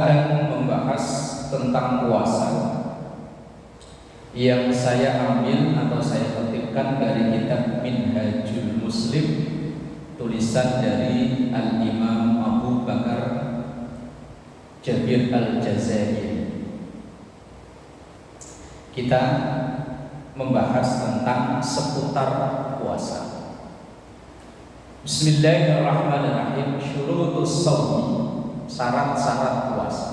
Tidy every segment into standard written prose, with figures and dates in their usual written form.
akan membahas tentang puasa yang saya ambil atau saya kutipkan dari kitab Minhajul Muslim, tulisan dari Al-Imam Abu Bakar Jabir Al-Jazairi. Kita membahas tentang seputar puasa. Bismillahirrahmanirrahim. Syurutus shaum, syarat-syarat puasa.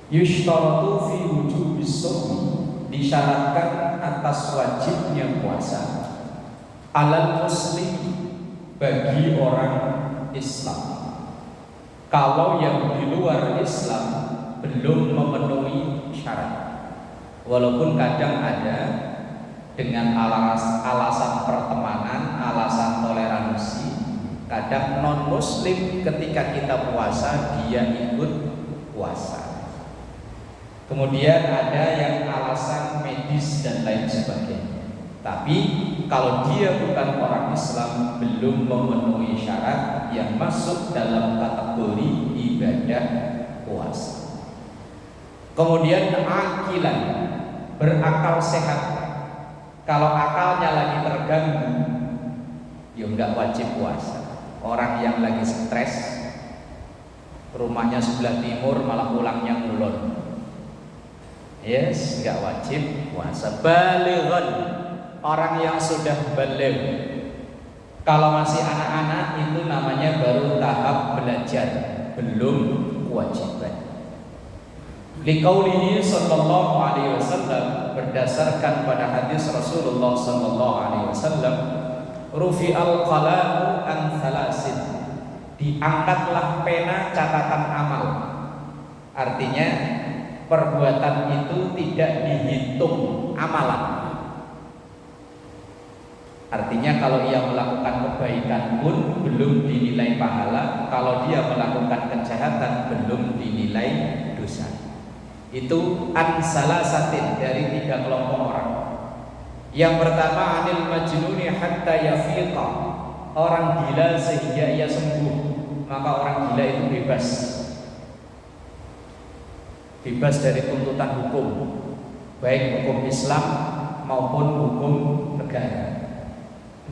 Yushtaratu fi wujubis shaum, disyaratkan atas wajibnya puasa. Alal muslim, bagi orang Islam. Kalau yang di luar Islam belum memenuhi syarat. Walaupun kadang ada dengan alasan pertemanan, alasan toleransi, kadang non muslim ketika kita puasa dia ikut puasa. Kemudian ada yang alasan medis dan lain sebagainya. Tapi kalau dia bukan orang Islam, belum memenuhi syarat yang masuk dalam kategori ibadah puasa. Kemudian akilan, berakal sehat. Kalau akalnya lagi terganggu, ya enggak wajib puasa. Orang yang lagi stres, rumahnya sebelah timur malah pulangnya ngulon, yes, enggak wajib puasa. Balighan, orang yang sudah baligh. Kalau masih anak-anak itu namanya baru tahap belajar, belum kewajiban. Liqaulihi sallallahu alaihi wasallam, berdasarkan pada hadis Rasulullah sallallahu alaihi wasallam, rufi'al qalamu an thalasin, diangkatlah pena catatan amal. Artinya perbuatan itu tidak dihitung amalan. Artinya kalau ia melakukan kebaikan pun belum dinilai pahala, kalau dia melakukan kejahatan belum dinilai dosa. Itu ansalasatin, dari 3 kelompok orang. Yang pertama, anil majnuni hatta yafiqa, orang gila sehingga ia sembuh. Maka orang gila itu bebas dari tuntutan hukum, baik hukum Islam maupun hukum negara.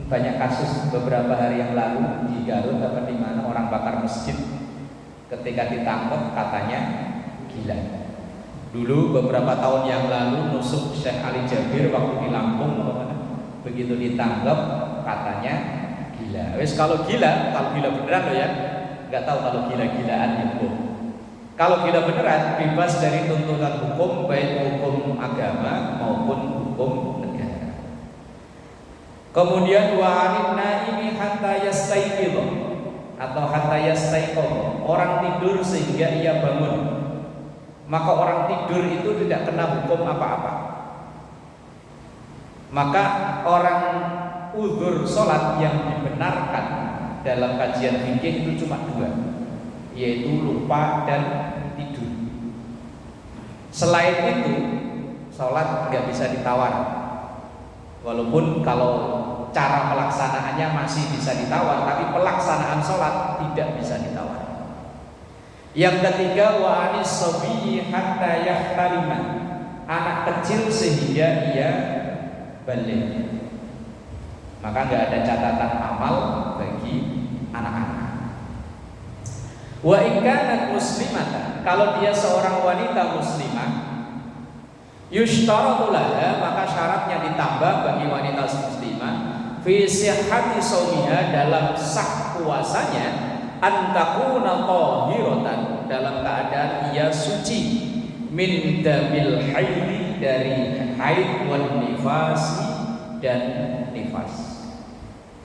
Banyak kasus beberapa hari yang lalu di Garut apa di mana orang bakar masjid, ketika ditangkap katanya gila. Dulu beberapa tahun yang lalu nusuk Syekh Ali Jabir waktu di Lampung, begitu ditangkap katanya gila. Wes kalau gila beneran loh ya, nggak tahu kalau gila-gilaan itu. Kalau gila beneran bebas dari tuntutan hukum, baik hukum agama maupun hukum negara. Kemudian wa'anid naimi hatta yastaiqidh, atau hatta yastaiqidh, orang tidur sehingga ia bangun. Maka orang tidur itu tidak kena hukum apa-apa. Maka orang uzur sholat yang dibenarkan dalam kajian fikih itu cuma 2, yaitu lupa dan tidur. Selain itu sholat nggak bisa ditawar. Walaupun kalau cara pelaksanaannya masih bisa ditawar, tapi pelaksanaan sholat tidak bisa ditawar. Yang ketiga, wa anis sabiyyi hatta yahtalima, anak kecil sehingga ia balik. Maka nggak ada catatan amal bagi anak-anak. Wa in kanat muslimatan, kalau dia seorang wanita muslimah, yushtaratu laha, maka syaratnya ditambah bagi wanita muslimah fi sihhati shaumiha, dalam sah puasanya, antakuna tahiratan, dalam keadaan ia suci, min damil haidi, dari haid, wal nifasi, dan nifas.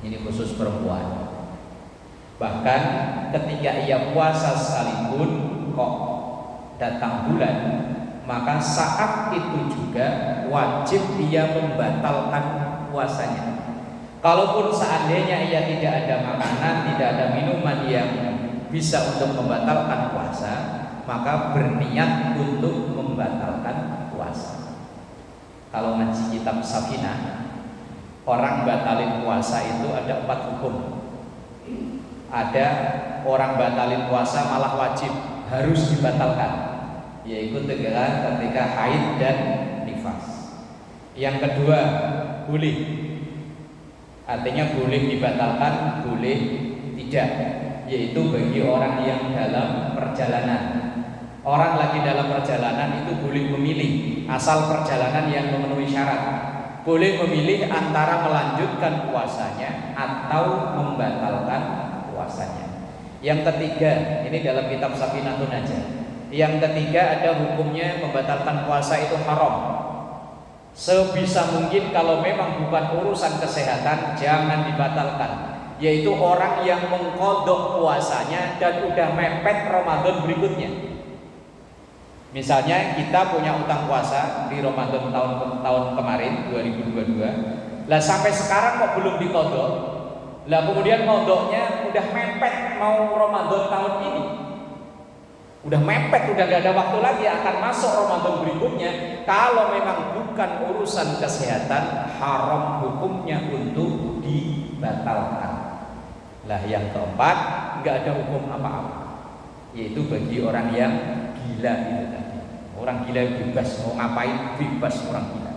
Ini khusus perempuan. Bahkan ketika ia puasa sekalipun kok datang bulan, maka saat itu juga wajib ia membatalkan puasanya. Kalaupun seandainya ia tidak ada makanan, tidak ada minuman yang bisa untuk membatalkan puasa, maka berniat untuk membatalkan puasa. Kalau ngaji kitab Safinah, orang batalin puasa itu ada 4 hukum. Ada orang batalin puasa malah wajib, harus dibatalkan, yaitu ketika haid dan nifas. Yang kedua, boleh, artinya boleh dibatalkan, boleh tidak, yaitu bagi orang yang dalam perjalanan. Orang lagi dalam perjalanan itu boleh memilih, asal perjalanan yang memenuhi syarat. Boleh memilih antara melanjutkan puasanya atau membatalkan puasanya. Yang ketiga, ini dalam kitab Safinatun Najah. Yang ketiga, ada hukumnya membatalkan puasa itu haram. Sebisa mungkin kalau memang bukan urusan kesehatan, jangan dibatalkan. Yaitu orang yang mengkodok puasanya dan udah mepet Ramadan berikutnya. Misalnya kita punya utang puasa di Ramadan tahun kemarin 2022. Lah sampai sekarang kok belum dikodok. Lah kemudian kodoknya udah mepet mau Ramadan tahun ini. Udah mepet, udah gak ada waktu lagi akan masuk Ramadan berikutnya. Kalau memang bukan urusan kesehatan, haram hukumnya untuk dibatalkan. Lah yang keempat, nggak ada hukum apa-apa, yaitu bagi orang yang gila itu tadi. Orang gila bebas, mau ngapain bebas orang gila.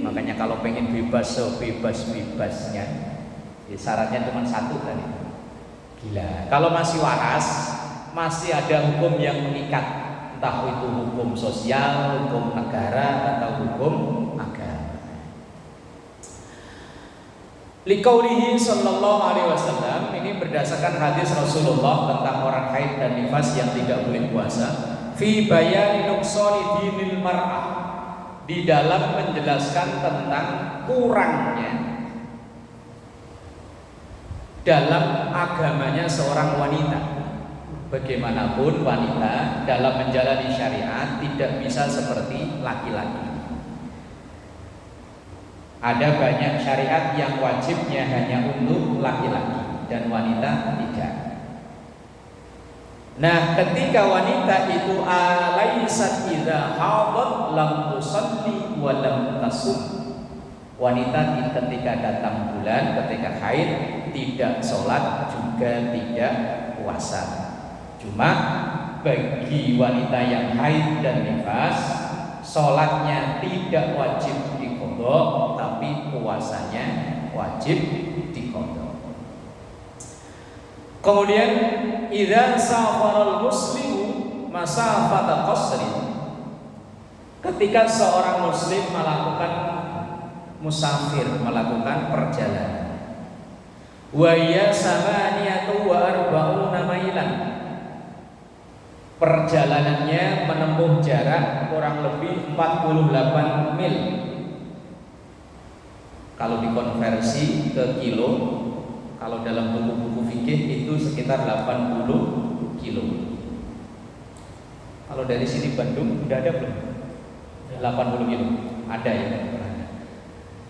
Makanya kalau pengen bebas sebebas-bebasnya, ya syaratnya cuma satu tadi, gila. Kalau masih waras, masih ada hukum yang mengikat, entah itu hukum sosial, hukum negara, atau hukum agama. Liqaulihi sallallahu alaihi wasallam, ini berdasarkan hadis Rasulullah tentang orang haid dan nifas yang tidak boleh puasa. Fi bayani nuqsani dinil mar'ah, di dalam menjelaskan tentang kurangnya dalam agamanya seorang wanita. Bagaimanapun wanita dalam menjalani syariat tidak bisa seperti laki-laki. Ada banyak syariat yang wajibnya hanya untuk laki-laki dan wanita tidak. Nah, ketika wanita itu alaisat idza hadat lam tusalli wa lam tasum. Wanita ketika datang bulan, ketika haid tidak sholat juga tidak puasa. Cuma bagi wanita yang haid dan nifas, sholatnya tidak wajib diqadha, tapi puasanya wajib diqadha. Kemudian idza safaral muslimu masafata qasrin, ketika seorang muslim melakukan musafir, melakukan perjalanan, wa ya samaniyatu wa arba'una mailan, perjalanannya menempuh jarak kurang lebih 48 mil. Kalau dikonversi ke kilo, kalau dalam buku-buku fikih itu sekitar 80 kilo. Kalau dari sini Bandung udah ada belum? 80 kilo. Ada ya.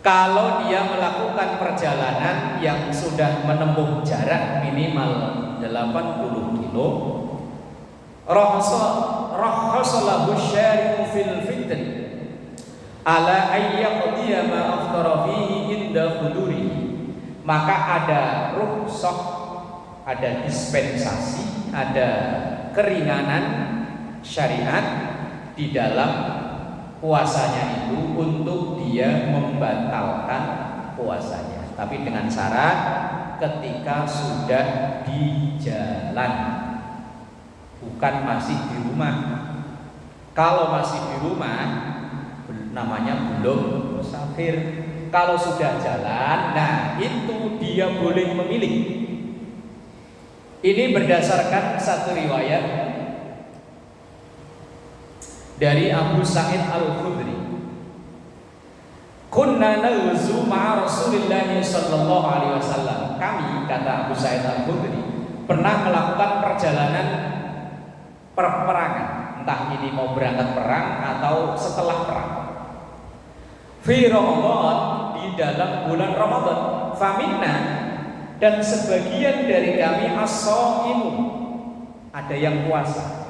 Kalau dia melakukan perjalanan yang sudah menempuh jarak minimal 80 kilo, rahasalahu syari'u fil fitr ala ayyaqdiya ma aftara fihi inda hudurihi, maka ada rukhsah, ada dispensasi, ada keringanan syariat di dalam puasanya itu untuk dia membatalkan puasanya, tapi dengan syarat ketika sudah di jalan, bukan masih di rumah. Kalau masih di rumah namanya belum musafir. Kalau sudah jalan, nah itu dia boleh memilih. Ini berdasarkan satu riwayat dari Abu Sa'id Al-Khudri. Kunna naghzu ma'a Rasulillah sallallahu alaihi wasallam. Kami, kata Abu Sa'id Al-Khudri, pernah melakukan perjalanan peperangan, entah ini mau berangkat perang atau setelah perang. Fi Ramadan, di dalam bulan Ramadan. Faminna, dan sebagian dari kami as-shaimu, ada yang puasa.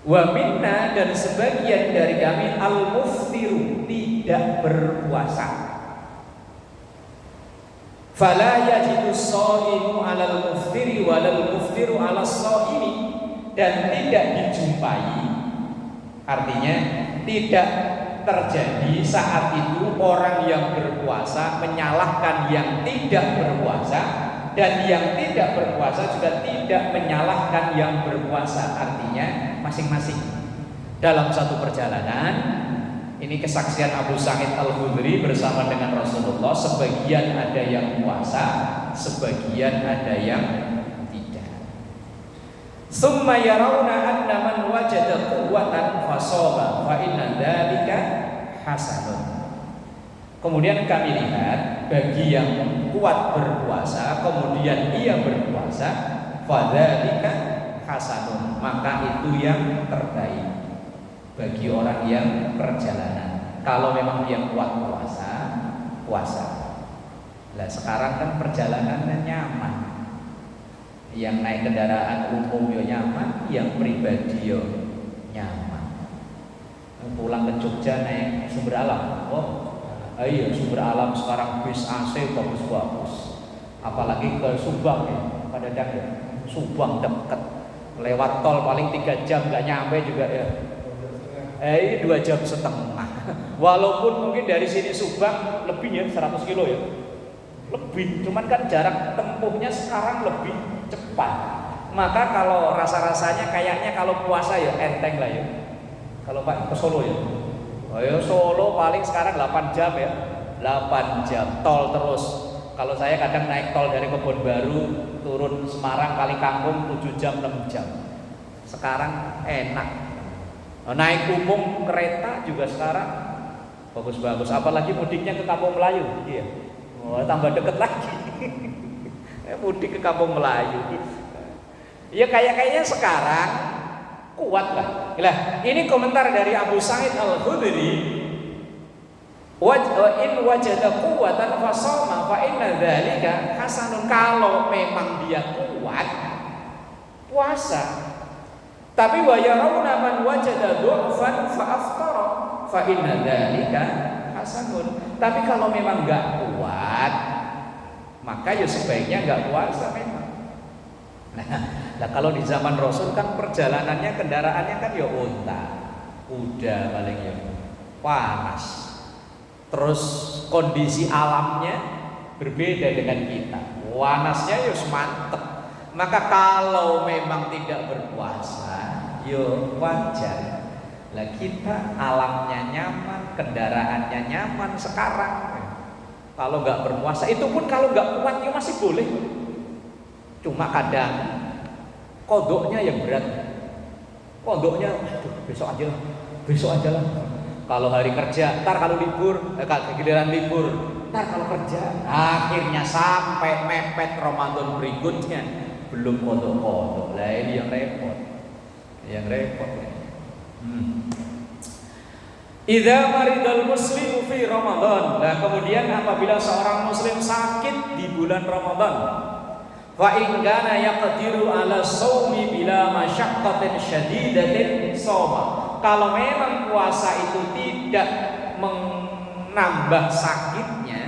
Wa minna, dan sebagian dari kami al-muftiru, tidak berpuasa. Fala yajidu shaimu 'alal muftiri walal muftiru 'alas shaimi, dan tidak dijumpai, artinya tidak terjadi saat itu orang yang berpuasa menyalahkan yang tidak berpuasa, dan yang tidak berpuasa juga tidak menyalahkan yang berpuasa. Artinya masing-masing dalam satu perjalanan. Ini kesaksian Abu Sa'id Al-Khudri bersama dengan Rasulullah. Sebagian ada yang puasa, sebagian ada yang tidak. Summa yarawna anna man wajada quwwatan fasaba fa inna dzalika hasanun. Kemudian kami lihat bagi yang kuat berpuasa kemudian ia berpuasa, fadzalika hasanun, maka itu yang terbaik bagi orang yang perjalanan. Kalau memang dia kuat puasa. Lah sekarang kan perjalanannya nyaman. Yang naik kendaraan umum yo nyaman, yang pribadi yo nyaman. Pulang ke Jogja naik Sumber Alam. Oh, iya Sumber Alam sekarang bis AC bagus-bagus. Apalagi ke Subang ya, pada ya. Subang dekat. Lewat tol paling 3 jam nggak nyampe juga ya. 2 jam setengah. Walaupun mungkin dari sini Subang lebih ya 100 kilo ya. Lebih, cuman kan jarak tempuhnya sekarang lebih cepat. Maka kalau rasa-rasanya kayaknya kalau puasa ya enteng lah ya. Kalau Pak ke Solo ya. Oh ya Solo paling sekarang 8 jam ya. 8 jam tol terus. Kalau saya kadang naik tol dari Kebon Baru turun Semarang Kali Kangkung 7 jam 6 jam. Sekarang enak. Naik umum kereta juga sekarang bagus-bagus, apalagi mudiknya ke Kampung Melayu, iya. Oh, tambah deket lagi. Mudik ke Kampung Melayu. Ya kayaknya sekarang kuat lah. Ini komentar dari Abu Sa'id Al-Khudri. In wajada quwwatan fasama fa inna dzalika hasanun. Kalau memang dia kuat puasa. Tapi wa yarawna man wajada du'fan fa aftara fa inna dzalika hasanun. Tapi kalau memang enggak kuat, maka ya sebaiknya enggak puasa memang. Nah, kalau di zaman Rasul kan perjalanannya kendaraannya kan ya unta, kuda paling ya. Panas. Terus kondisi alamnya berbeda dengan kita. Panasnya ya mantep. Maka kalau memang tidak berpuasa, yo wajar. Lah kita alamnya nyaman, kendaraannya nyaman sekarang. Kalau nggak berpuasa, itu pun kalau nggak kuat, yo masih boleh. Cuma kadang kodoknya yang berat. Kodoknya, besok aja lah. Kalau hari kerja, ntar kalau libur, giliran libur, ntar kalau kerja, akhirnya sampai mepet Ramadan berikutnya. Belum kodok-kodok lah, ini yang repot. Idza maridal muslimu fi Ramadan. Nah, kemudian apabila seorang muslim sakit di bulan Ramadan, fa in kana yaqdiru ala shaumi bila masyaqqatin syadidatin shauma. Kalau memang puasa itu tidak menambah sakitnya,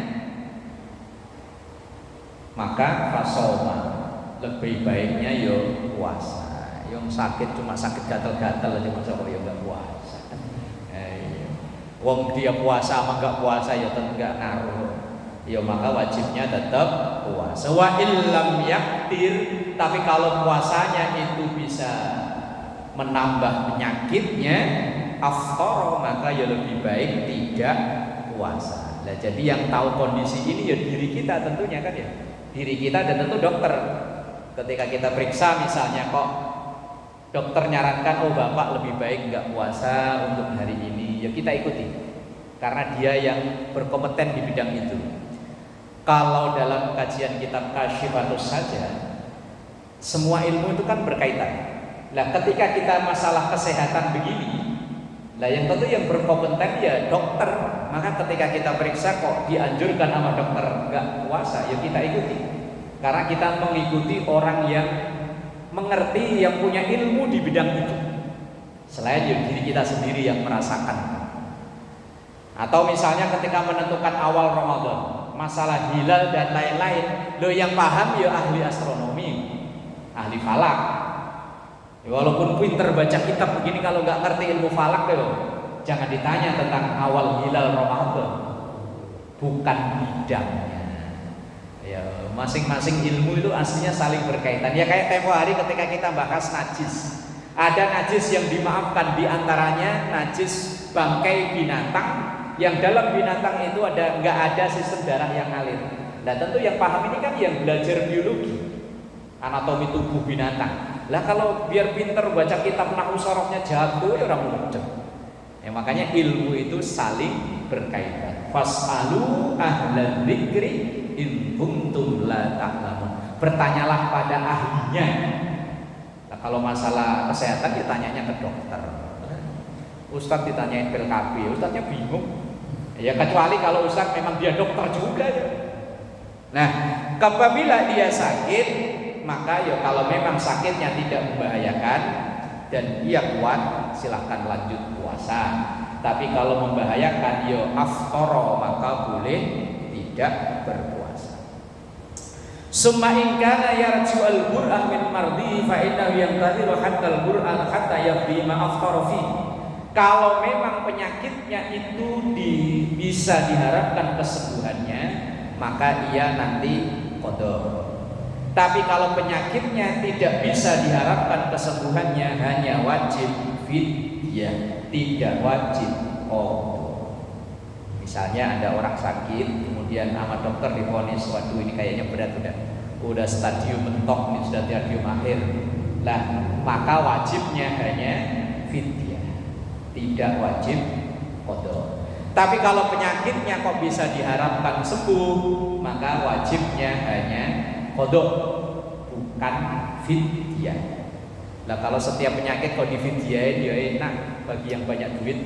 maka fasoma. Lebih baiknya yo puasa. Yang sakit cuma sakit gatal-gatal aja masa kok yo enggak puasa. Wong dia puasa sama enggak puasa ya tentu enggak ngaruh. Ya maka wajibnya tetap puasa. Wa illam yaktir, tapi kalau puasanya itu bisa menambah penyakitnya, aftara, maka ya lebih baik tidak puasa. Nah, jadi yang tahu kondisi ini ya diri kita tentunya kan ya. Diri kita dan tentu dokter. Ketika kita periksa misalnya kok dokter nyarankan oh bapak lebih baik nggak puasa untuk hari ini, ya kita ikuti karena dia yang berkompeten di bidang itu. Kalau dalam kajian kitab Kasyifatus saja semua ilmu itu kan berkaitan. Nah ketika kita masalah kesehatan begini, lah yang tentu yang berkompeten ya dokter. Maka ketika kita periksa kok dianjurkan sama dokter nggak puasa, ya kita ikuti. Karena kita mengikuti orang yang mengerti, yang punya ilmu di bidang itu. Selain diri kita sendiri yang merasakan. Atau misalnya ketika menentukan awal Ramadan, masalah hilal dan lain-lain, lo yang paham ya ahli astronomi, ahli falak. Walaupun pinter baca kitab begini, kalau nggak ngerti ilmu falak ya, jangan ditanya tentang awal hilal Ramadan, bukan bidangnya. Ya, masing-masing ilmu itu aslinya saling berkaitan. Ya kayak tempo hari ketika kita bahas najis, ada najis yang dimaafkan, diantaranya najis bangkai binatang, yang dalam binatang itu nggak ada sistem darah yang ngalir. Nah tentu yang paham ini kan yang belajar biologi, anatomi tubuh binatang. Lah kalau biar pinter baca kitab nahwu sorofnya jago ya orang mudah. Ya makanya ilmu itu saling berkaitan. Fas'alu ahlan dzikri in kuntum la ta'lamun. Bertanyalah pada ahlinya. Nah, kalau masalah kesehatan ditanyanya ke dokter. Ustadz ditanyain pil KB, ustadznya bingung. Ya kecuali kalau ustadz memang dia dokter juga ya. Nah, apabila dia sakit, maka ya kalau memang sakitnya tidak membahayakan dan ia kuat, silahkan lanjut puasa. Tapi kalau membahayakan, ya aftara, maka boleh tidak berpuasa. Summa in kana yarju al-bur'ah min mardi fa innahu yantadhiru hatta al-bur'ah hatta yafdi ma aftara fi. Kalau memang penyakitnya itu bisa diharapkan kesembuhannya, maka ia nanti qada. Tapi kalau penyakitnya tidak bisa diharapkan kesembuhannya, hanya wajib fidyah, tidak wajib qada. Misalnya ada orang sakit, kemudian sama dokter divonis, waduh ini kayaknya berat, udah stadium mentok, ini sudah stadium akhir. Lah maka wajibnya hanya fidyah, tidak wajib qada. Tapi kalau penyakitnya kok bisa diharapkan sembuh, maka wajibnya hanya qada, bukan fidyah. Lah kalau setiap penyakit kok difidyahin ya enak, bagi yang banyak duit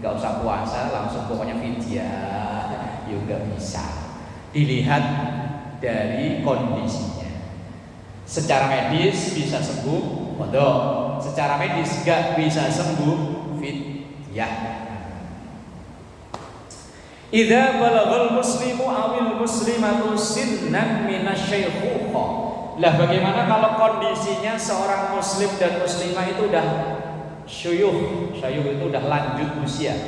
nggak usah puasa, langsung pokoknya fidyah, ya nggak bisa. Dilihat dari kondisinya. Secara medis bisa sembuh, qada. Secara medis nggak bisa sembuh, fidyah. Idza balaghal muslimu awil muslimatu sinnan minasyaykhuha. Lah bagaimana kalau kondisinya seorang muslim dan muslimah itu udah syuyukh. Syuyukh itu udah lanjut usia.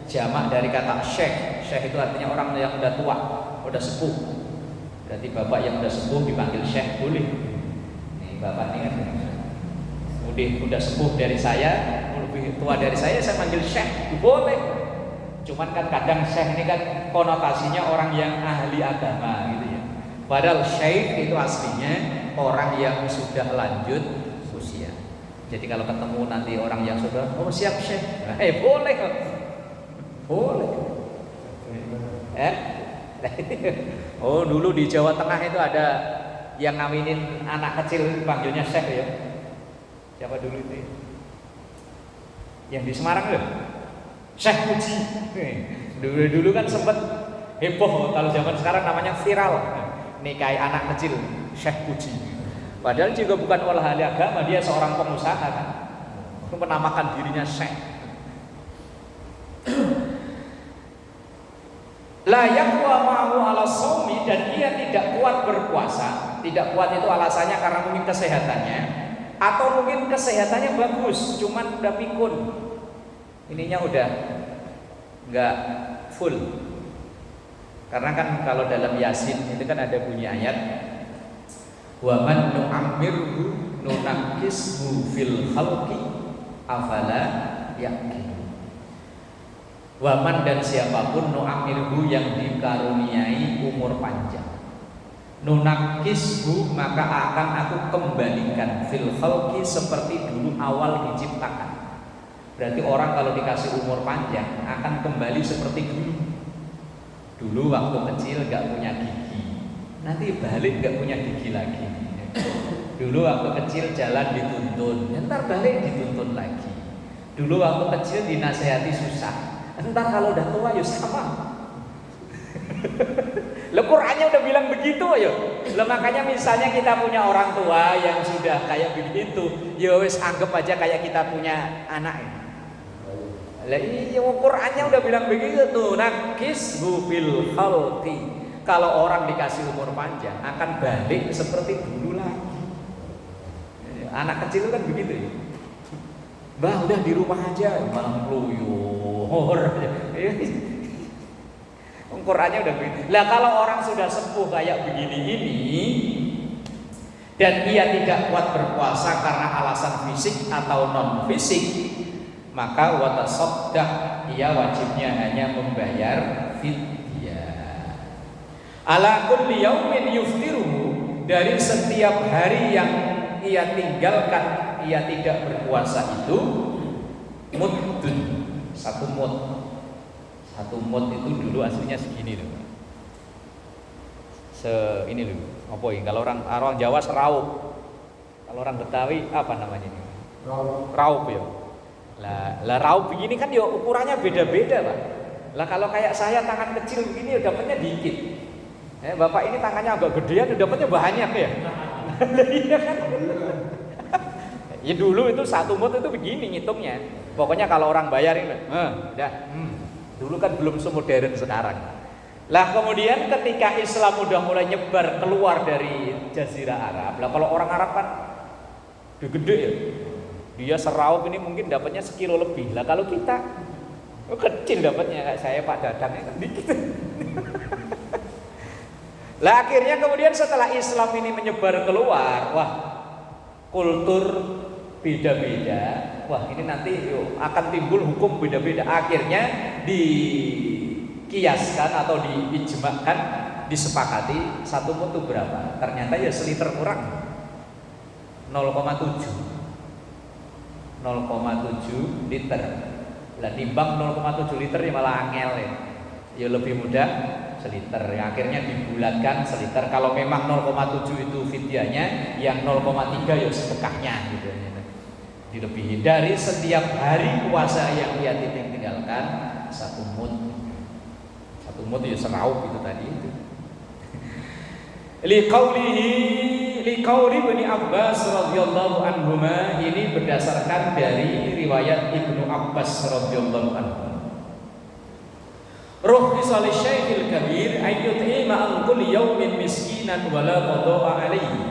Jamak dari kata syekh. Syekh itu artinya orang yang udah tua, udah sepuh. Berarti bapak yang udah sepuh dipanggil syekh boleh. Nih bapak ini kan udah sepuh dari saya, lebih tua dari saya panggil syekh, boleh. Cuman kan kadang syekh ini kan konotasinya orang yang ahli agama gitu ya. Padahal syekh itu aslinya orang yang sudah lanjut usia. Jadi kalau ketemu nanti orang yang sudah, oh siap syekh, boleh kok, boleh. Oh dulu di Jawa Tengah itu ada yang ngawinin anak kecil panggilnya syekh ya. Siapa dulu itu? Yang di Semarang loh. Syekh Puji. Dulu kan sempat heboh, kalau zaman sekarang namanya viral. Nikahi anak kecil, Syekh Puji. Padahal juga bukan ahli agama, dia seorang pengusaha kan. Menamakan dirinya Syekh. La yaqwa ma'hu ala shaumi, dan ia tidak kuat berpuasa. Tidak kuat itu alasannya karena mungkin kesehatannya, atau mungkin kesehatannya bagus, cuman udah pikun. Ininya udah nggak full. Karena kan kalau dalam Yasin itu kan ada bunyi ayat, wa man nu'ammirhu nunakkishu fil khalqi afala yaqil. Wa man, dan siapapun, nu'ammirhu yang dikaruniai umur panjang, nunakkishu maka akan aku kembalikan fil khalqi seperti dulu awal diciptakan. Berarti orang kalau dikasih umur panjang akan kembali seperti dulu. Dulu waktu kecil gak punya gigi, nanti balik gak punya gigi lagi. Dulu waktu kecil jalan dituntun, ntar balik dituntun lagi. Dulu waktu kecil dinasehati susah, ntar kalau udah tua ya sama. Loh Qur'annya udah bilang begitu ayo. Loh makanya misalnya kita punya orang tua yang sudah kayak begitu, ya wis anggap aja kayak kita punya anak ya. Lah iya Qur'annya udah bilang begitu tuh, nakishu fil khalqi. Kalau orang dikasih umur panjang akan balik seperti dulu lagi. Anak kecil kan begitu ya. Mbah udah di rumah aja, malah ngeluyur. Qurannya udah begitu. Lah kalau orang sudah sepuh kayak begini ini dan ia tidak kuat berpuasa karena alasan fisik atau non fisik, maka watasaddaq, ia wajibnya hanya membayar fidyah. Ala kulli yaumin yuftiruhu, dari setiap hari yang ia tinggalkan, ia tidak berpuasa itu muddun, satu mud. Satu mud itu dulu aslinya segini loh. Ini loh. Apa ini? Kalau orang Jawa seraup. Kalau orang Betawi apa namanya ini? Raup ya. Lah raup begini kan ya ukurannya beda-beda, Pak. Lah kalau kayak saya tangan kecil begini ya dapatnya dikit. Bapak ini tangannya agak gedean, dapatnya banyak ya. Iya kan? Ya dulu itu satu mud itu begini ngitungnya. Pokoknya kalau orang bayarin, udah. Dulu kan belum semodern sekarang. Lah kemudian ketika Islam udah mulai nyebar keluar dari Jazirah Arab, lah kalau orang Arab kan gede ya, dia seraup ini mungkin dapatnya sekilo lebih. Lah kalau kita kecil dapatnya, kayak saya Pak Dadang kan dikit. Lah akhirnya kemudian setelah Islam ini menyebar keluar, wah kultur beda-beda. Wah ini nanti akan timbul hukum beda-beda. Akhirnya dikiaskan atau diijmakan, disepakati satu mud itu berapa? Ternyata ya seliter kurang 0,7 liter. Lah timbang 0,7 liter ya malah angel ya. Ya lebih mudah seliter. Ya, akhirnya dibulatkan seliter. Kalau memang 0,7 itu fidyahnya, yang 0,3 ya sedekahnya gitu ya. Dilebihi dari setiap hari puasa yang dia tinggalkan satu mud ya seraup itu tadi itu. Liqauli Ibnu Abbas radhiyallahu anhuma, ini berdasarkan dari riwayat Ibnu Abbas radhiyallahu anhu. Rukhsal Syekhil Kabir ayyut'ima an kulli yaumin miskinan wala qada'a alaihi.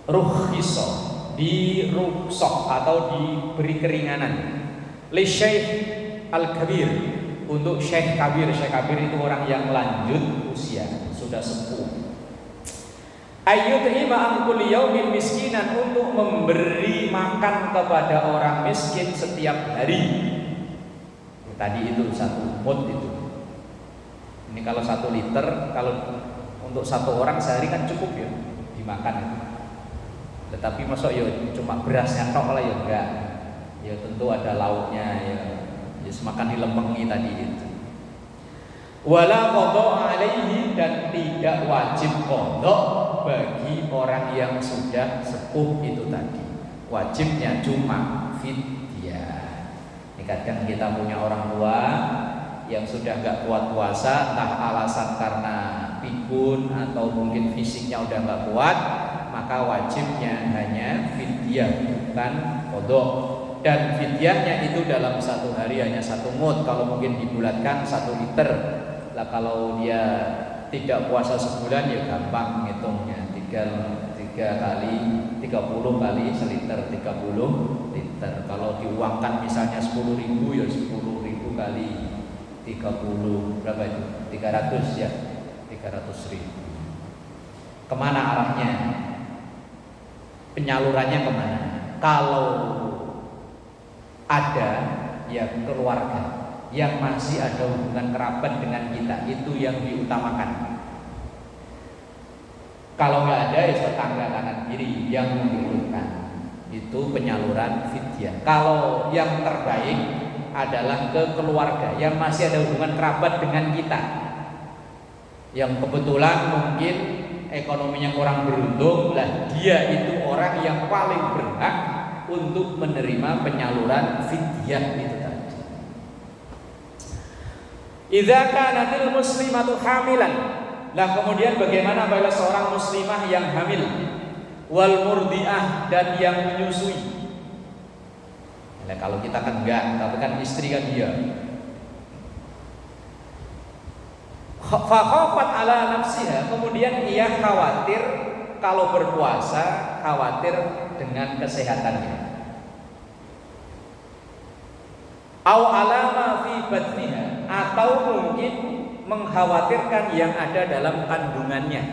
Rukhsal, diruksok atau diberi keringanan li Syekh Al-Kabir, untuk Syekh Kabir. Syekh Kabir itu orang yang lanjut usia, sudah sepuh. Ayyut'ima an kulli yaumin miskinan, untuk memberi makan kepada orang miskin setiap hari. Tadi itu satu mud itu. Ini kalau 1 liter, kalau untuk satu orang sehari kan cukup ya dimakan itu. Tetapi masuk ya cuma berasnya tok lah ya enggak. Ya tentu ada lauknya ya semakan dilempengi tadi itu. Wala qada alaihi, dan tidak wajib qada bagi orang yang sudah sepuh itu tadi. Wajibnya cuma fidyah. Ini kadang kita punya orang tua yang sudah enggak kuat puasa, entah alasan karena pikun atau mungkin fisiknya udah enggak kuat, maka wajibnya hanya fidyah, bukan qada. Dan fidyahnya itu dalam satu hari hanya 1 mud. Kalau mungkin dibulatkan 1 liter. Lah kalau dia tidak puasa sebulan ya gampang ngitungnya. 3 kali 30 kali seliter 30 liter. Kalau diuangkan misalnya 10.000 ya 10.000 kali 30 berapa itu? 300 ya. 300.000. Kemana arahnya? Penyalurannya kemana? Kalau ada ya keluarga yang masih ada hubungan kerabat dengan kita, itu yang diutamakan. Kalau nggak ada ya tetangga kanan kiri yang membutuhkan, itu penyaluran fidyah. Kalau yang terbaik adalah ke keluarga yang masih ada hubungan kerabat dengan kita, yang kebetulan mungkin ekonominya kurang beruntung, lah dia itu orang yang paling berhak untuk menerima penyaluran fidyah itu tadi. Idza kanatil muslimatu hamilan, lah kemudian bagaimana apabila seorang muslimah yang hamil, wal murdiah, dan yang menyusui. Nah, kalau kita kan enggak, tapi kan istri kan dia. Fa khafat ala nafsiha, kemudian ia khawatir kalau berpuasa, khawatir dengan kesehatannya. Au alama fi batniha, atau mungkin mengkhawatirkan yang ada dalam kandungannya.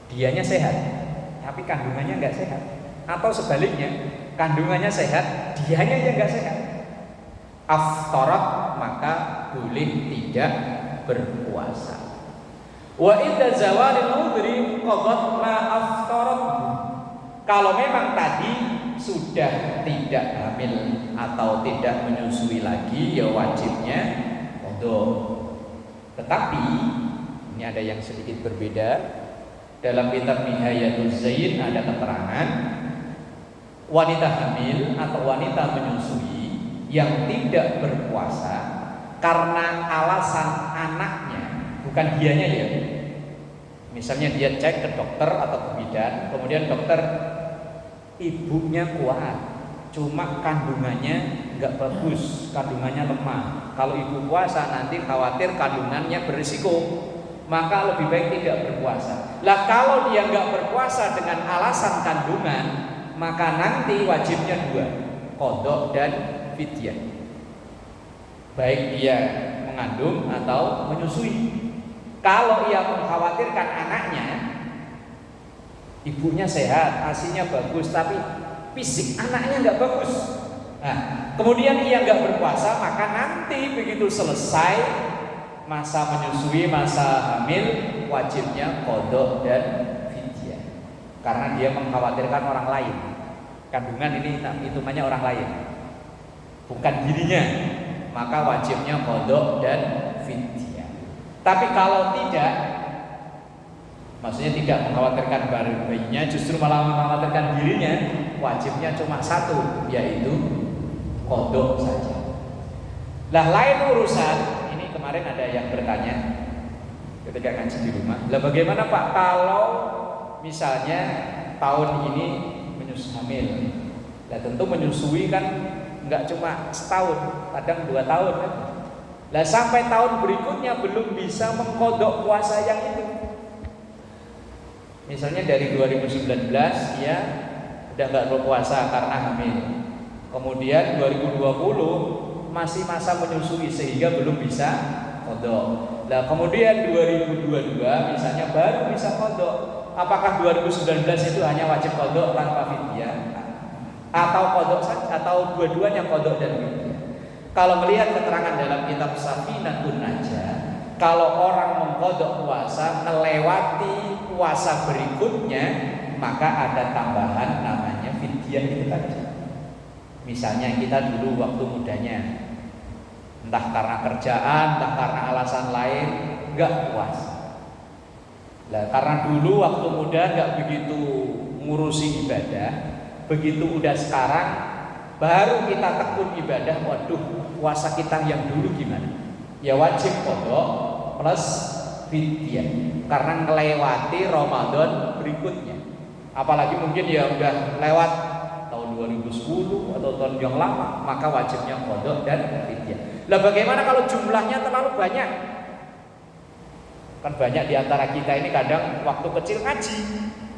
Dianya sehat, tapi kandungannya nggak sehat. Atau sebaliknya, kandungannya sehat, dianya yang nggak sehat. Aftarat, maka boleh tidak berpuasa. Wa idza zawalil udhri qadat ma aftarat. Kalau memang tadi sudah tidak hamil atau tidak menyusui lagi, ya wajibnya qada. Tetapi ini ada yang sedikit berbeda. Dalam kitab Nihayatul Zain ada keterangan wanita hamil atau wanita menyusui yang tidak berpuasa karena alasan anaknya, bukan dianya ya. Misalnya dia cek ke dokter atau ke bidan, kemudian dokter, ibunya kuat, cuma kandungannya nggak bagus, kandungannya lemah. Kalau ibu puasa nanti khawatir kandungannya berisiko, maka lebih baik tidak berpuasa. Lah kalau dia nggak berpuasa dengan alasan kandungan, maka nanti wajibnya dua, qada dan fidyah. Baik dia mengandung atau menyusui. Kalau ia mengkhawatirkan anaknya, ibunya sehat, asinya bagus, tapi fisik anaknya nggak bagus. Nah, kemudian ia nggak berpuasa, maka nanti begitu selesai masa menyusui, masa hamil, wajibnya qada dan fidyah. Karena dia mengkhawatirkan orang lain. Kandungan ini hitungannya orang lain, bukan dirinya, maka wajibnya qada dan fidyah. Tapi kalau tidak, maksudnya tidak mengkhawatirkan bayinya, justru malah mengkhawatirkan dirinya, wajibnya cuma satu, yaitu qada saja. Lah lain urusan, ini kemarin ada yang bertanya ketika ngaji di rumah, lah bagaimana Pak kalau misalnya tahun ini hamil? Lah tentu menyusui kan nggak cuma setahun, kadang 2 tahun kan. Lah sampai tahun berikutnya belum bisa mengkodok puasa yang itu. Misalnya dari 2019 ya udah nggak berpuasa karena hamil. Kemudian 2020 masih masa menyusui sehingga belum bisa kodok. Nah kemudian 2022 misalnya baru bisa kodok. Apakah 2019 itu hanya wajib kodok tanpa fidyah? Atau kodok saja, atau dua-duanya kodok dan fidyah? Kalau melihat keterangan dalam kitab Safinatun Najah, kalau orang mengkodok puasa melewati puasa berikutnya, maka ada tambahan namanya fidyah itu tadi. Misalnya kita dulu waktu mudanya, entah karena kerjaan, entah karena alasan lain, nggak puasa. Nah, karena dulu waktu muda nggak begitu ngurusi ibadah, begitu udah sekarang baru kita tekun ibadah, waduh puasa kita yang dulu gimana? Ya wajib qada plus fidyah karena melewati Ramadan berikutnya. Apalagi mungkin ya udah lewat tahun 2010 atau tahun yang lama, maka wajibnya qada dan fidyah. Lah bagaimana kalau jumlahnya terlalu banyak? Kan banyak di antara kita ini kadang waktu kecil ngaji,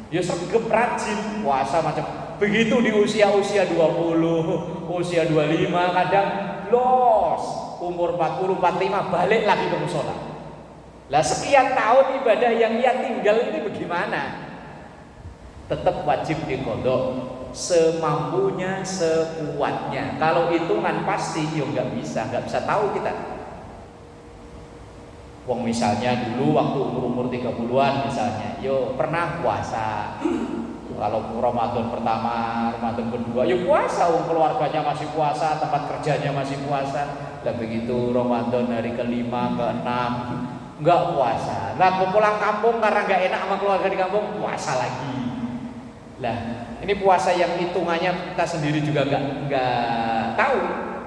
ya sergep rajin puasa macam begitu di usia-usia 20, usia 25 kadang los, umur 40, 45 balik lagi ke musola. Lah sekian tahun ibadah yang ia tinggal ini bagaimana? Tetap wajib diqadha semampunya, sekuatnya. Kalau hitungan pasti ya nggak bisa tahu kita. Wong misalnya dulu waktu umur 30-an misalnya, yo pernah puasa. Kalau Ramadan pertama, Ramadan kedua, yo puasa. Wong keluarganya masih puasa, tempat kerjanya masih puasa. Dan begitu Ramadan hari ke-5, ke-6, nggak puasa. Nah, pulang kampung karena nggak enak sama keluarga di kampung, puasa lagi. Lah, ini puasa yang hitungannya kita sendiri juga nggak tahu.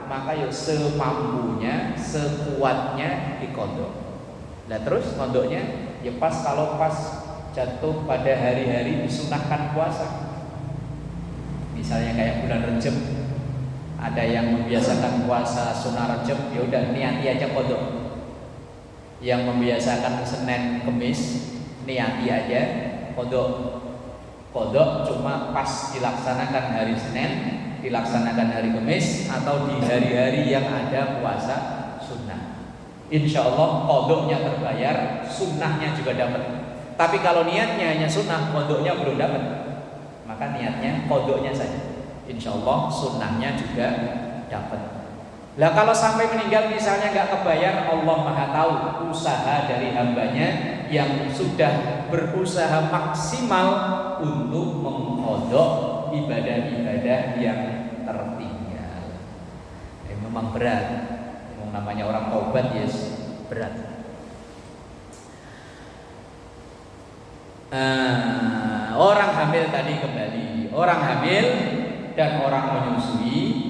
Maka yo semampunya, sekuatnya diqadha. Nah terus kodoknya ya kalau pas jatuh pada hari-hari disunahkan puasa. Misalnya kayak bulan Rejab, ada yang membiasakan puasa sunnah Rejab, ya udah niati aja kodok. Yang membiasakan Senin Kemis, niati aja kodok. Kodok cuma pas dilaksanakan hari Senin, dilaksanakan hari Kamis atau di hari-hari yang ada puasa sunnah. Insya Allah qodoknya terbayar, sunnahnya juga dapat. Tapi kalau niatnya hanya sunnah, qodoknya belum dapat, maka niatnya qodoknya saja. Insya Allah sunnahnya juga dapat. Lah kalau sampai meninggal misalnya nggak kebayar, Allah Maha tahu usaha dari hambanya yang sudah berusaha maksimal untuk mengqodok ibadah-ibadah yang tertinggal. Memang berat. Yang namanya orang taubat ya berat. Orang hamil tadi kembali. Orang hamil dan orang menyusui,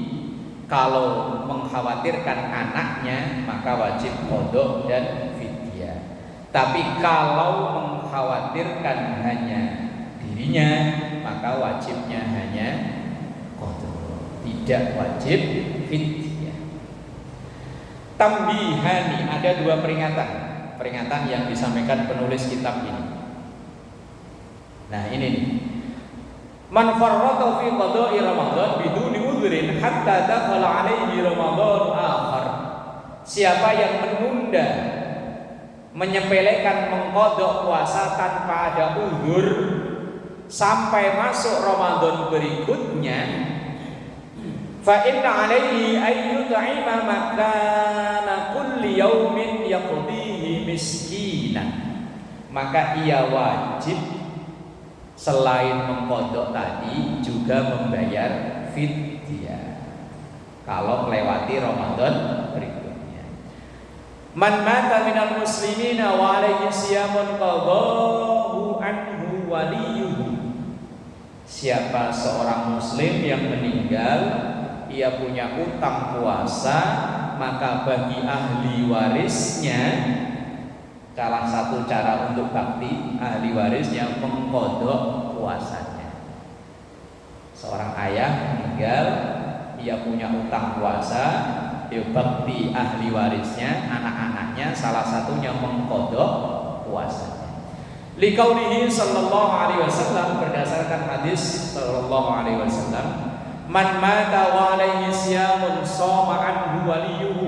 kalau mengkhawatirkan anaknya maka wajib qodok dan fidyah. Tapi kalau mengkhawatirkan hanya dirinya maka wajibnya hanya qodok, tidak wajib fidyah. Tambihani, ada dua peringatan yang disampaikan penulis kitab ini. Nah ini nih, man farrata fi qada'i Ramadan biduni udhrin hatta dakhala alaihi Ramadan akhar. Siapa yang menunda, menyepelekan mengqadha puasa tanpa ada uzur sampai masuk Ramadan berikutnya, fa inna alaihi ay yut'ima makana kulli yaumin yaqdihi miskinan. Maka ia wajib selain mengqadha tadi juga membayar fidyah kalau melewati Ramadan berikutnya. Man mata minal muslimina wa alaihi siyamun qadahu anhu waliyuhu. Siapa seorang muslim yang meninggal, ia punya utang puasa, maka bagi ahli warisnya, salah satu cara untuk bakti ahli warisnya mengqadha puasanya. Seorang ayah meninggal, ia punya utang puasa, dia bakti ahli warisnya, anak-anaknya, salah satunya mengqadha puasanya. Liqaulihi sallallahu alaihi wasallam, berdasarkan hadis sallallahu alaihi wasallam, man mata wa alaihi siyamun shoma anhu waliyuhu.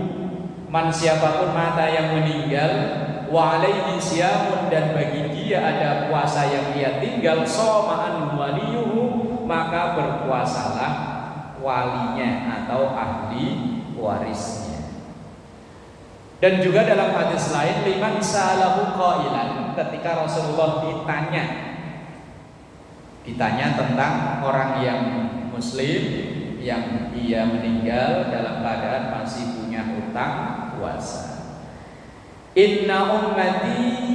Man siapapun mata yang meninggal wa alaihi siyamun, dan bagi dia ada puasa yang dia tinggal, shoma anhu waliyuhu, maka berpuasalah walinya atau ahli warisnya. Dan juga dalam hadis lain, liman sa'alahu qailan, ketika Rasulullah ditanya tentang orang yang muslim yang ia meninggal dalam keadaan masih punya utang puasa. Inna ummati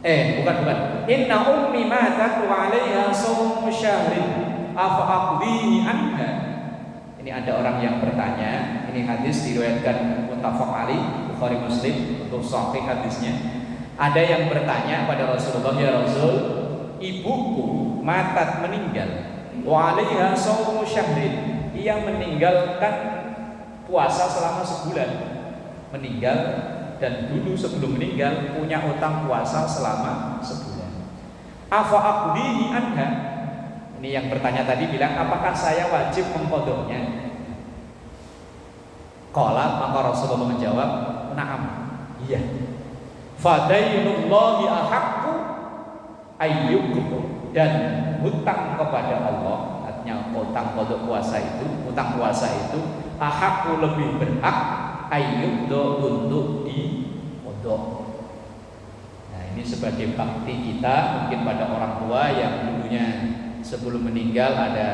Inna ummi matat wa 'alaiha shawmu syahrin afa aqdihi anha. Ini ada orang yang bertanya, ini hadis diriwayatkan muttafaq alaih Bukhari Muslim untuk sahih hadisnya. Ada yang bertanya pada Rasulullah, ya Rasul, ibuku matat meninggal, wa 'alaiha shawmu syahrin, ia meninggalkan puasa selama sebulan, meninggal dan dulu sebelum meninggal punya utang puasa selama sebulan. Afa aqdihi anha. Ini yang bertanya tadi bilang, apakah saya wajib mengqadhanya? Qala, maka Rasulullah menjawab, na'am, iya. Fadainullahi ahaqqu ayyuqdu, dan hutang kepada Allah, artinya utang qadha puasa itu, utang puasa itu ahaqqu, lebih berhak, ayyuqdu, untuk diqadha. Nah, ini sebagai bakti kita mungkin pada orang tua yang dulunya sebelum meninggal ada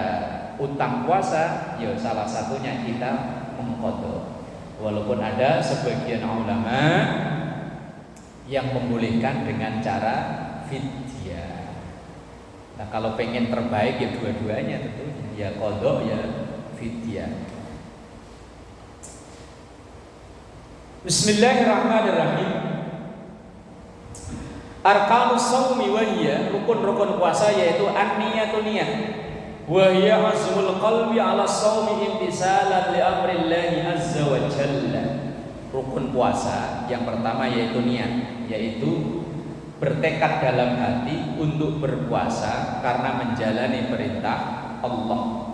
utang puasa, ya salah satunya kita mengqadha. Walaupun ada sebagian ulama yang membolehkan dengan cara fidyah. Nah, kalau pengen terbaik ya dua-duanya tentunya, ya qadha ya fidyah. Bismillahirrahmanirrahim. Arkanus shaumi wa hiya, rukun-rukun puasa yaitu an-niyatu, niyat. Wa hiya azmul qalbi 'ala shaumi imtisalan li amrillahi azza wa jalla. Rukun puasa yang pertama yaitu niat, yaitu bertekad dalam hati untuk berpuasa karena menjalani perintah Allah.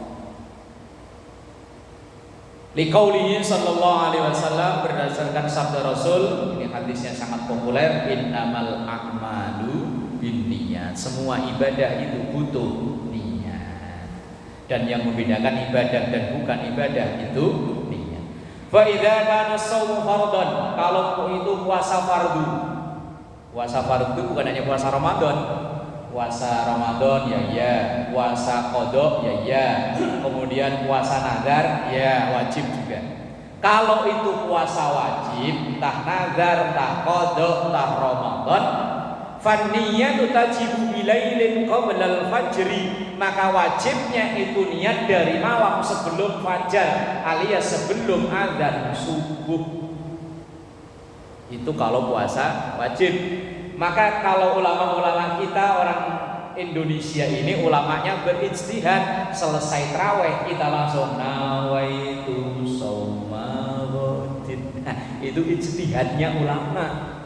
Liqaulihi sallallahu alaihi wasallam, berdasarkan sabda Rasul, ini hadisnya sangat populer, innamal a'malu binniyat. Semua ibadah itu butuh niat. Dan yang membedakan ibadah dan bukan ibadah itu niat. Fa idza kana shaum fardhan, kalau itu puasa fardu. Puasa fardu itu bukan hanya puasa Ramadan. Puasa Ramadan ya, puasa qada ya, kemudian puasa nazar ya wajib juga. Kalau itu puasa wajib, entah nazar, entah qada, entah Ramadan, fanniyatu tajibu bilailin qabla al-fajri, maka wajibnya itu niat dari malam sebelum fajar alias sebelum azan subuh. Itu kalau puasa wajib. Maka kalau ulama-ulama kita orang Indonesia ini ulamanya berijtihad, selesai tarawih kita langsung nawaitu shauma ghadin. Nah, itu ijtihadnya ulama.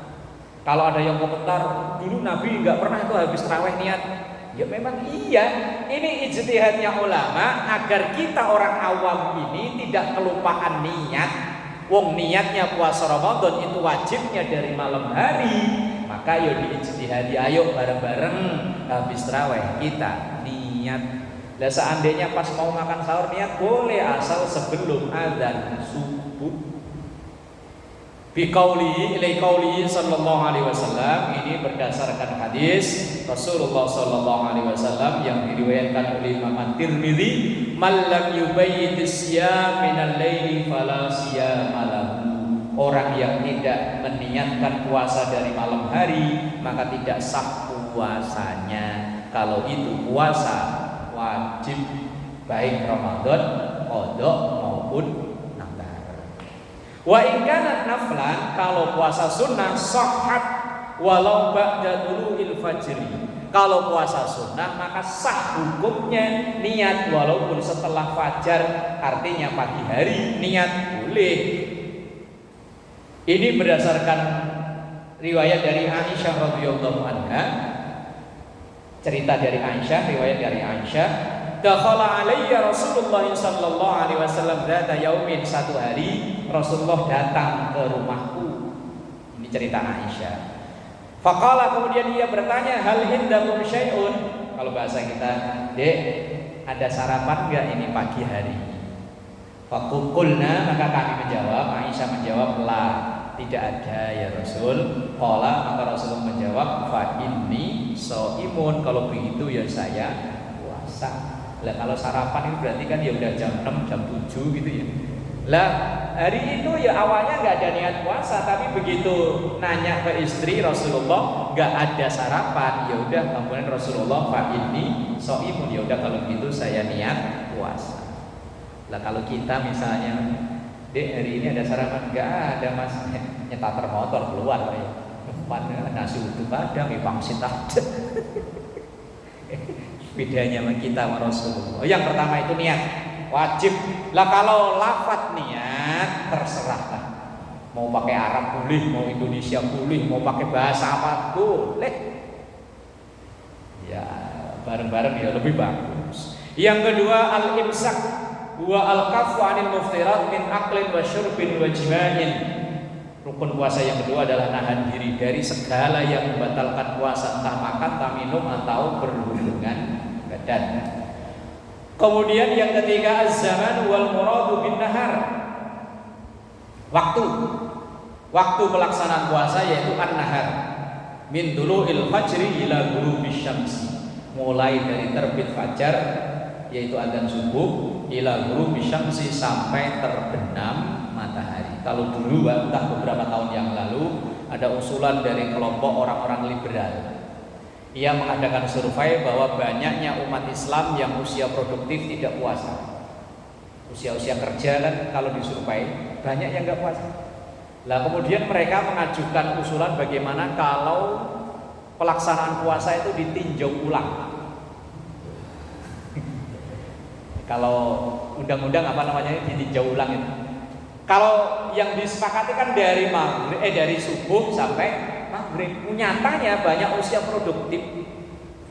Kalau ada yang komentar dulu Nabi nggak pernah itu habis tarawih niat. Ya memang iya, ini ijtihadnya ulama agar kita orang awam ini tidak kelupaan niat. Wong niatnya puasa Ramadan itu wajibnya dari malam hari. Maka yo diijtihadi, ayo bareng-bareng habis tarawih kita niat. Lah seandainya pas mau makan sahur niat boleh, asal sebelum azan subuh. Biqaulihi liqaulihi sallallahu alaihi wasallam, ini berdasarkan hadis Rasulullah sallallahu alaihi wasallam yang diriwayatkan oleh Imam At-Tirmidzi, "Man lam yubayyitis siyam minal laili fala siyama lahu." Orang yang tidak meniatkan puasa dari malam hari maka tidak sah puasanya. Kalau itu puasa wajib baik Ramadan, qada maupun nazar. Wa in kanat naflan, kalau puasa sunnah sahhat walau ba'da dulu'il fajri. Kalau puasa sunnah maka sah hukumnya niat walaupun setelah fajar, artinya pagi hari niat boleh. Ini berdasarkan riwayat dari Aisyah radhiyallahu anha. Cerita dari Aisyah, riwayat dari Aisyah, dakhala alayya Rasulullah sallallahu alaihi wasallam dzata yaumin, satu hari Rasulullah datang ke rumahku. Ini cerita Aisyah. Faqala, kemudian ia bertanya, hal indakum syai'un? Kalau bahasa kita, "Dek, ada sarapan enggak ini pagi hari?" Faqulna, maka kami menjawab, Aisyah menjawab, "La, tidak ada ya Rasul." Qala, maka Rasulullah menjawab, "Fa inni shaimun." Kalau begitu ya saya puasa. Lah kalau sarapan itu berarti kan ya udah jam 6, jam 7 gitu ya. Lah hari itu ya awalnya nggak ada niat puasa, tapi begitu nanya ke istri Rasulullah nggak ada sarapan, ya udah kemudian Rasulullah, "Fa inni shaimun." Ya udah kalau begitu saya niat puasa. Lah kalau kita misalnya, "Dek, hari ini ada sarapan?" "Enggak ada Mas." Nyetar motor keluar ya. Nasi uduk ada, mie pangsit ada. Bedanya sama kita sama Rasulullah. Yang pertama itu niat wajib. Lah kalau lafaz niat terserah lah. Mau pakai Arab boleh, mau Indonesia boleh, mau pakai bahasa apa boleh. Ya bareng-bareng ya lebih bagus. Yang kedua al-imsak wa al-kafu 'anil muftirat min aqlin wa syurbin wa jima'in. Rukun puasa yang kedua adalah nahan diri dari segala yang membatalkan puasa, entah makan, entah minum, atau berhubungan badan. Kemudian yang ketiga az-zaman wal muradu bin nahar. Waktu pelaksanaan puasa yaitu an-nahar. Min dulu'il fajri ila ghurubisy syamsi. Mulai dari terbit fajar yaitu adzan subuh ila ghurubisy syamsi sampai terbenam matahari. Kalau dulu entah beberapa tahun yang lalu ada usulan dari kelompok orang-orang liberal. Ia mengadakan survei bahwa banyaknya umat Islam yang usia produktif tidak puasa. Usia-usia kerja kan kalau disurvei banyak yang nggak puasa. Lah kemudian mereka mengajukan usulan bagaimana kalau pelaksanaan puasa itu ditinjau ulang. Kalau undang-undang apa namanya ditinjau ulang itu. Kalau yang disepakati kan dari dari subuh sampai maghrib. Nyatanya banyak usia produktif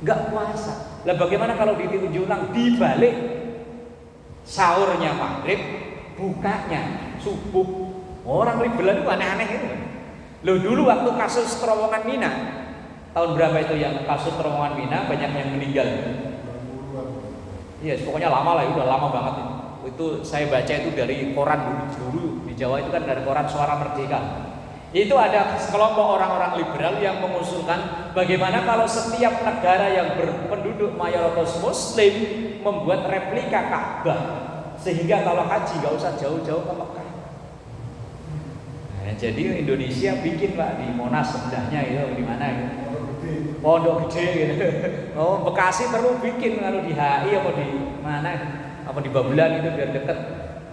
nggak puasa. Lah bagaimana kalau ditinjau ulang dibalik sahurnya maghrib, bukanya subuh. Orang liberal itu aneh-aneh itu. Loh, dulu waktu kasus terowongan Mina, tahun berapa itu yang kasus terowongan Mina banyak yang meninggal? Iya, pokoknya lama lah, udah lama banget itu. Itu saya baca itu dari koran dulu di Jawa itu kan dari koran Suara Merdeka. Itu ada sekelompok orang-orang liberal yang mengusulkan bagaimana kalau setiap negara yang berpenduduk mayoritas Muslim membuat replika Ka'bah, sehingga kalau haji nggak usah jauh-jauh ke Mekah. Nah, jadi Indonesia bikin Pak di Monas sebelahnya itu di mana gitu. Pondok Gede gitu. Oh, Bekasi perlu bikin kalau di HI apa di mana apa di Babelan itu biar deket.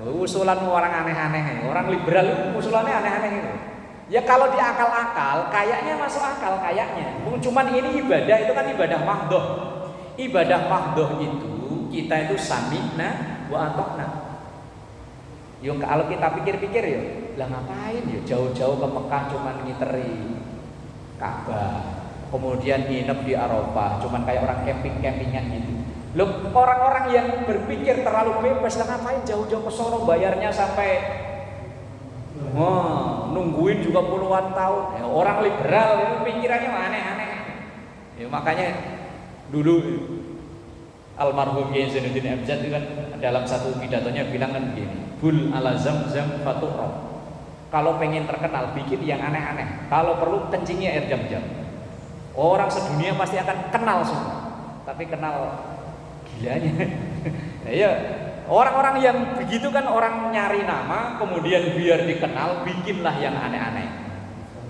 Usulan orang aneh-aneh, orang liberal itu usulannya aneh-aneh itu. Ya kalau di akal-akal kayaknya masuk akal kayaknya. Cuman ini ibadah itu kan ibadah mahdoh. Ibadah mahdoh itu kita itu sami'na wa atokna. Yo kalau kita pikir-pikir ya, lah ngapain ya jauh-jauh ke Mekah cuman ngiteri Ka'bah. Kemudian nginep di Arafah, cuman kayak orang camping-campingan gitu. Loh, orang-orang yang berpikir terlalu bebas lah ngapain jauh-jauh ke sono bayarnya sampai nungguin juga puluhan tahun. Ya, orang liberal itu pikirannya aneh-aneh. Ya, makanya dulu almarhum Kiai Zainuddin MZ itu kan dalam satu pidatonya bilang kan begini, bul ala zamzam faturab. Kalau pengen terkenal bikin yang aneh-aneh. Kalau perlu kencingnya air jam-jam. Orang sedunia pasti akan kenal semua. Tapi kenal gilanya. Ya, orang-orang yang begitu kan orang nyari nama, kemudian biar dikenal, bikinlah yang aneh-aneh.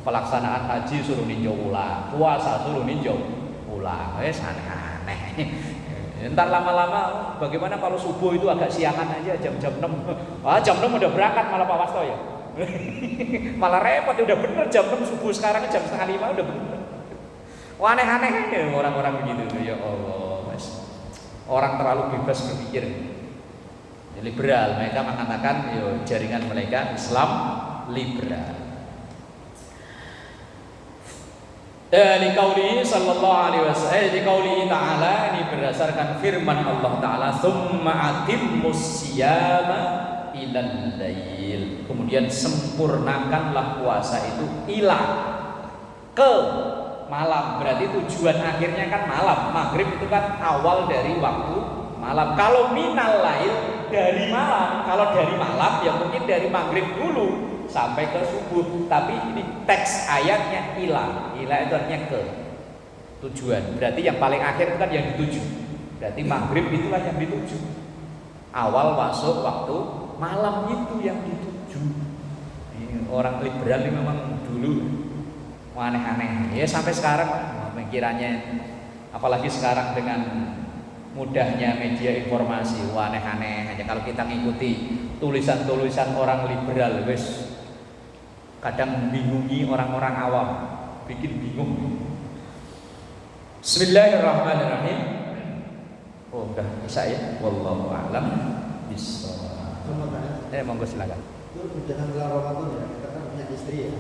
Pelaksanaan haji suruh ninjau ulang, puasa suruh ninjau ulang, aneh-aneh. Ntar lama-lama, bagaimana kalau subuh itu agak siangan aja jam 6. Jam 6 udah berangkat malah Pak Wasto ya. Malah repot, udah bener jam 6 subuh, sekarang jam 4:30 udah bener. Aneh-aneh ya orang-orang begitu. Ya Allah, Mas. Orang terlalu bebas berpikir. Liberal, mereka mengatakan jaringan mereka Islam liberal. Dari qauli sallallahu alaihi wasallam, di qauli ta'ala, ini berdasarkan firman Allah Ta'ala, "Tsumma atimmus siyama ilal lail." Kemudian sempurnakanlah puasa itu ila ke malam. Berarti tujuan akhirnya kan malam. Maghrib itu kan awal dari waktu malam. Kalau minal lail dari malam, kalau dari malam ya mungkin dari maghrib dulu sampai ke subuh. Tapi ini teks ayatnya ila. Ila itu artinya ke tujuan. Berarti yang paling akhir itu kan yang dituju. Berarti maghrib itulah yang dituju. Awal masuk waktu malam itu yang dituju. Ini orang liberal ini memang dulu aneh-aneh. Ya sampai sekarang pikirannya, apalagi sekarang dengan mudahnya media informasi, aneh-aneh aja. Kalau kita ngikuti tulisan-tulisan orang liberal, wes kadang bingungi orang-orang awam, bikin bingung. Bismillahirrahmanirrahim. Oh, udah bisa ya. Wallahu a'lam bishawab. Monggo silakan. Itu jangan bulan Ramadan ya, kita kan punya istri ya.